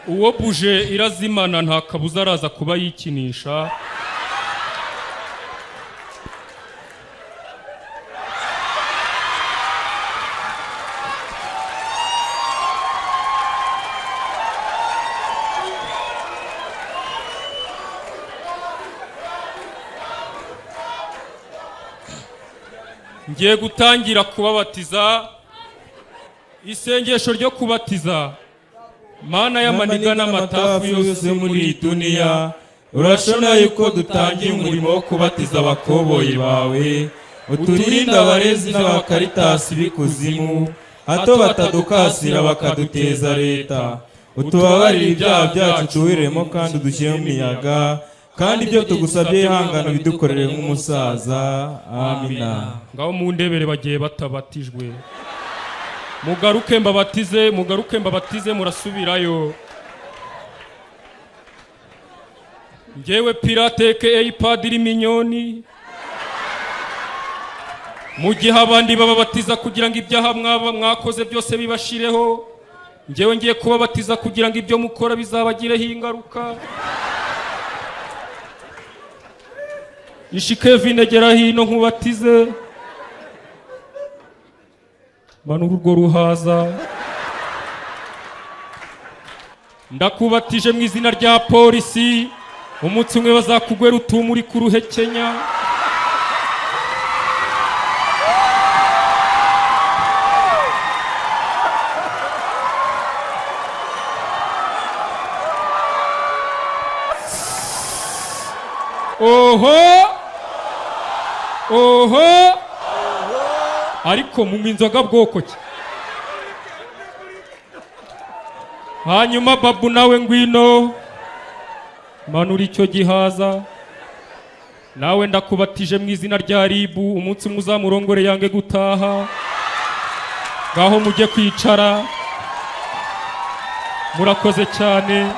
uwo buje irazimana nta kabuza araza kuba yikinisha. Ngiye gutangira kubabatiza isengesho ryo kubatiza. Mana y'amaniga n'amatafu yose muri dunia, urashona yuko dutangiye umurimo wo kubatiza abakoboyi bawe. Uturinda abarezi n'abakaritasi bikuzimu, hato batadukasira bakaduteza leta. Utubabarira ibyaha byacu tuwiremo kandi udushyire mu miyaga, kandi ibyo tugusabye ihangano bidukorere nk'umusaza. Amina. Ngaho mu ndebere bagiye batabatijwe. Mugaruke mbabatize murasubirayo. Ngewe Pirate aka Padiri Minyoni, mu gihe abandi bababatiza kugira ngo ibyaha mwakoze byose bibashireho, ngewe ngiye kubabatiza kugira ngo ibyo mukora bizabagireho ingaruka. Ishike vinegera hino nkubatize. Manura urwo ruhaza. Ndakubatije mu izina rya polisi. Umunsi umwe bazakugwera utumuri ku ruhekenya. Oho ariko mu inzoga bwoko ki? Hanyuma babu nawe ngwino manura icyo gihaza. Nawe ndakubatije mu izina rya Ribu. Umunsi umwe uzamurongore yange gutaha. Ngaho mujye kwicara. Murakoze cyane.